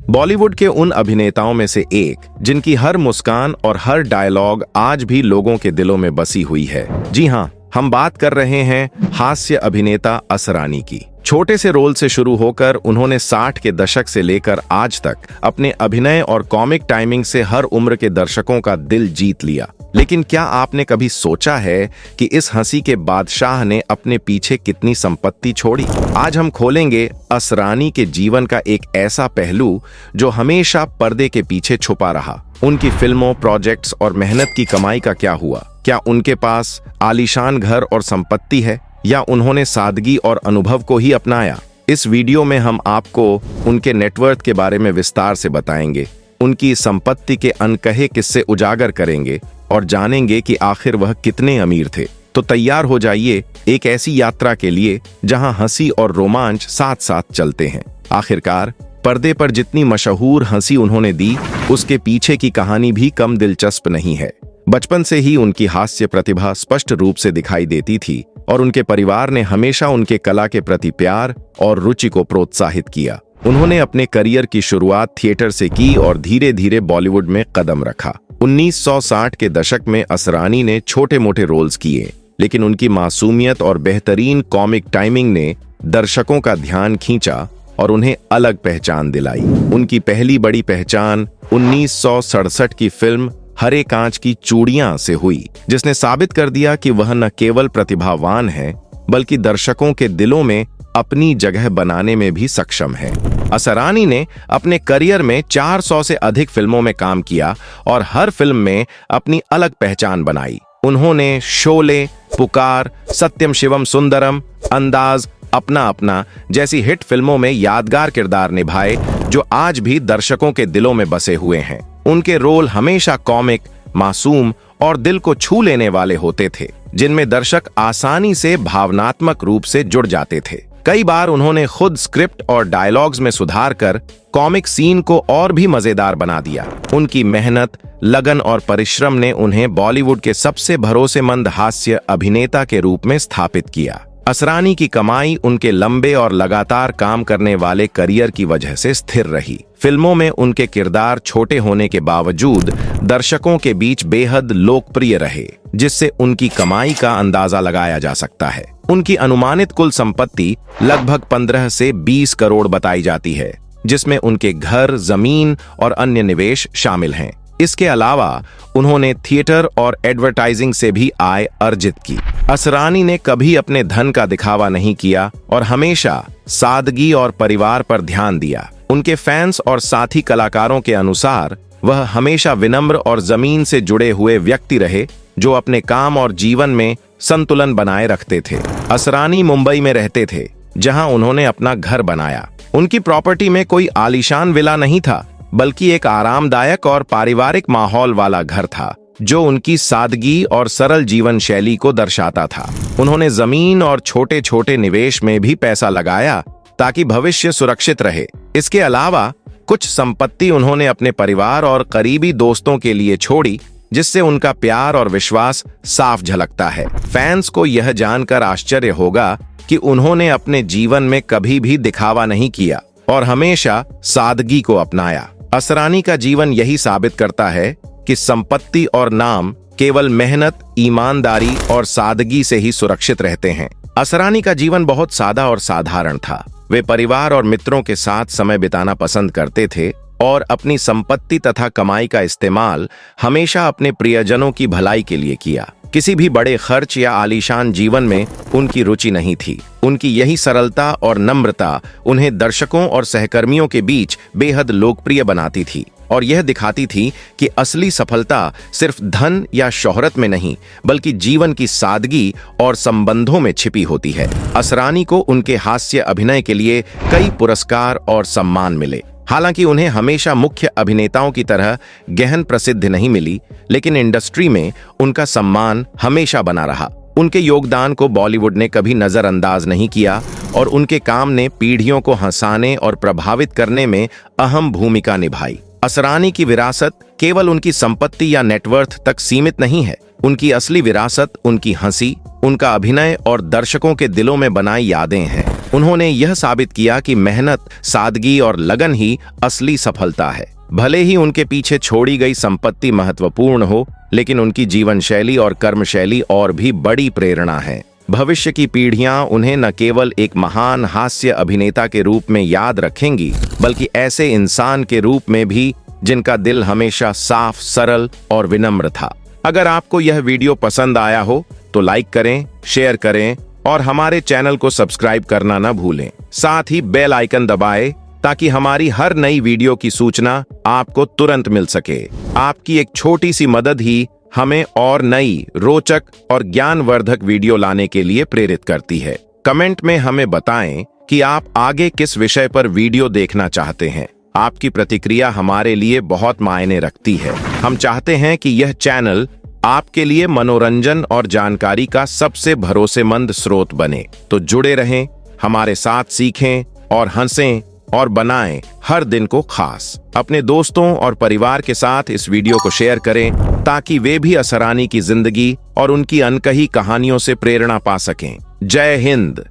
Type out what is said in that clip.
बॉलीवुड के उन अभिनेताओं में से एक जिनकी हर मुस्कान और हर डायलॉग आज भी लोगों के दिलों में बसी हुई है। जी हाँ, हम बात कर रहे हैं हास्य अभिनेता असरानी की। छोटे से रोल से शुरू होकर उन्होंने 60 के दशक से लेकर आज तक अपने अभिनय और कॉमिक टाइमिंग से हर उम्र के दर्शकों का दिल जीत लिया। लेकिन क्या आपने कभी सोचा है कि इस हंसी के बादशाह ने अपने पीछे कितनी संपत्ति छोड़ी? आज हम खोलेंगे असरानी के जीवन का एक ऐसा पहलू जो हमेशा पर्दे के पीछे छुपा रहा। उनकी फिल्मों, प्रोजेक्ट्स और मेहनत की कमाई का क्या हुआ? क्या उनके पास आलीशान घर और संपत्ति है या उन्होंने सादगी और अनुभव को ही अपनाया? इस वीडियो में हम आपको उनके नेटवर्थ के बारे में विस्तार से बताएंगे, उनकी संपत्ति के अनकहे किस्से उजागर करेंगे और जानेंगे कि आखिर वह कितने अमीर थे। तो तैयार हो जाइए एक ऐसी यात्रा के लिए जहां हंसी और रोमांच साथ साथ चलते हैं। आखिरकार पर्दे पर जितनी मशहूर हंसी उन्होंने दी, उसके पीछे की कहानी भी कम दिलचस्प नहीं है। बचपन से ही उनकी हास्य प्रतिभा स्पष्ट रूप से दिखाई देती थी और उनके परिवार ने हमेशा उनके कला के प्रति प्यार और रुचि को प्रोत्साहित किया। उन्होंने अपने करियर की शुरुआत थिएटर से की और धीरे धीरे बॉलीवुड में कदम रखा। 1960 के दशक में असरानी ने छोटे मोटे रोल्स किए, लेकिन उनकी मासूमियत और बेहतरीन कॉमिक टाइमिंग ने दर्शकों का ध्यान खींचा और उन्हें अलग पहचान दिलाई। उनकी पहली बड़ी पहचान 1967 की फिल्म हरे कांच की चूड़ियां से हुई, जिसने साबित कर दिया कि वह न केवल प्रतिभावान है बल्कि दर्शकों के दिलों में अपनी जगह बनाने में भी सक्षम है। असरानी ने अपने करियर में 400 से अधिक फिल्मों में काम किया और हर फिल्म में अपनी अलग पहचान बनाई। उन्होंने शोले, पुकार, सत्यम शिवम सुंदरम, अंदाज, अपना अपना जैसी हिट फिल्मों में यादगार किरदार निभाए जो आज भी दर्शकों के दिलों में बसे हुए हैं। उनके रोल हमेशा कॉमिक, मासूम और दिल को छू लेने वाले होते थे, जिनमें दर्शक आसानी से भावनात्मक रूप से जुड़ जाते थे। कई बार उन्होंने खुद स्क्रिप्ट और डायलॉग्स में सुधार कर कॉमिक सीन को और भी मजेदार बना दिया। उनकी मेहनत, लगन और परिश्रम ने उन्हें बॉलीवुड के सबसे भरोसेमंद हास्य अभिनेता के रूप में स्थापित किया। असरानी की कमाई उनके लंबे और लगातार काम करने वाले करियर की वजह से स्थिर रही। फिल्मों में उनके किरदार छोटे होने के बावजूद दर्शकों के बीच बेहद लोकप्रिय रहे, जिससे उनकी कमाई का अंदाजा लगाया जा सकता है। उनकी अनुमानित कुल संपत्ति लगभग 15 से 20 करोड़ बताई जाती है, जिसमें उनके घर, जमीन और अन्य निवेश शामिल हैं। इसके अलावा उन्होंने थिएटर और एडवर्टाइजिंग से भी आय अर्जित की। असरानी ने कभी अपने धन का दिखावा नहीं किया और हमेशा सादगी और परिवार पर ध्यान दिया। उनके फैंस और साथी कलाकारों के अनुसार वह हमेशा विनम्र और जमीन से जुड़े हुए व्यक्ति रहे, जो अपने काम और जीवन में संतुलन बनाए रखते थे। असरानी मुंबई में रहते थे, जहां उन्होंने अपना घर बनाया। उनकी प्रॉपर्टी में कोई आलीशान विला नहीं था, बल्कि एक आरामदायक और पारिवारिक माहौल वाला घर था, जो उनकी सादगी और सरल जीवन शैली को दर्शाता था। उन्होंने जमीन और छोटे छोटे निवेश में भी पैसा लगाया ताकि भविष्य सुरक्षित रहे। इसके अलावा कुछ संपत्ति उन्होंने अपने परिवार और करीबी दोस्तों के लिए छोड़ी, जिससे उनका प्यार और विश्वास साफ झलकता है। फैंस को यह जानकर आश्चर्य होगा कि उन्होंने अपने जीवन में कभी भी दिखावा नहीं किया और हमेशा सादगी को अपनाया। असरानी का जीवन यही साबित करता है कि संपत्ति और नाम केवल मेहनत, ईमानदारी और सादगी से ही सुरक्षित रहते हैं। असरानी का जीवन बहुत सादा और साधारण था। वे परिवार और मित्रों के साथ समय बिताना पसंद करते थे और अपनी संपत्ति तथा कमाई का इस्तेमाल हमेशा अपने प्रियजनों की भलाई के लिए किया। किसी भी बड़े खर्च या आलीशान जीवन में उनकी रुचि नहीं थी। उनकी यही सरलता और नम्रता उन्हें दर्शकों और सहकर्मियों के बीच बेहद लोकप्रिय बनाती थी और यह दिखाती थी कि असली सफलता सिर्फ धन या शोहरत में नहीं, बल्कि जीवन की सादगी और संबंधों में छिपी होती है। असरानी को उनके हास्य अभिनय के लिए कई पुरस्कार और सम्मान मिले। हालांकि उन्हें हमेशा मुख्य अभिनेताओं की तरह गहन प्रसिद्धि नहीं मिली, लेकिन इंडस्ट्री में उनका सम्मान हमेशा बना रहा। उनके योगदान को बॉलीवुड ने कभी नजरअंदाज नहीं किया और उनके काम ने पीढ़ियों को हंसाने और प्रभावित करने में अहम भूमिका निभाई। असरानी की विरासत केवल उनकी संपत्ति या नेटवर्थ तक सीमित नहीं है। उनकी असली विरासत उनकी हंसी, उनका अभिनय और दर्शकों के दिलों में बनाई यादें हैं। उन्होंने यह साबित किया कि मेहनत, सादगी और लगन ही असली सफलता है। भले ही उनके पीछे छोड़ी गई संपत्ति महत्वपूर्ण हो, लेकिन उनकी जीवन शैली और कर्मशैली और भी बड़ी प्रेरणा है। भविष्य की पीढ़ियां उन्हें न केवल एक महान हास्य अभिनेता के रूप में याद रखेंगी, बल्कि ऐसे इंसान के रूप में भी जिनका दिल हमेशा साफ, सरल और विनम्र था। अगर आपको यह वीडियो पसंद आया हो तो लाइक करें, शेयर करें और हमारे चैनल को सब्सक्राइब करना न भूलें। साथ ही बेल आइकन दबाएं ताकि हमारी हर नई वीडियो की सूचना आपको तुरंत मिल सके। आपकी एक छोटी सी मदद ही हमें और नई, रोचक और ज्ञानवर्धक वीडियो लाने के लिए प्रेरित करती है। कमेंट में हमें बताएं कि आप आगे किस विषय पर वीडियो देखना चाहते हैं। आपकी प्रतिक्रिया हमारे लिए बहुत मायने रखती है। हम चाहते हैं कि यह चैनल आपके लिए मनोरंजन और जानकारी का सबसे भरोसेमंद स्रोत बने। तो जुड़े रहें, हमारे साथ सीखें और हंसें और बनाएं हर दिन को खास। अपने दोस्तों और परिवार के साथ इस वीडियो को शेयर करें ताकि वे भी असरानी की जिंदगी और उनकी अनकही कहानियों से प्रेरणा पा सकें। जय हिंद।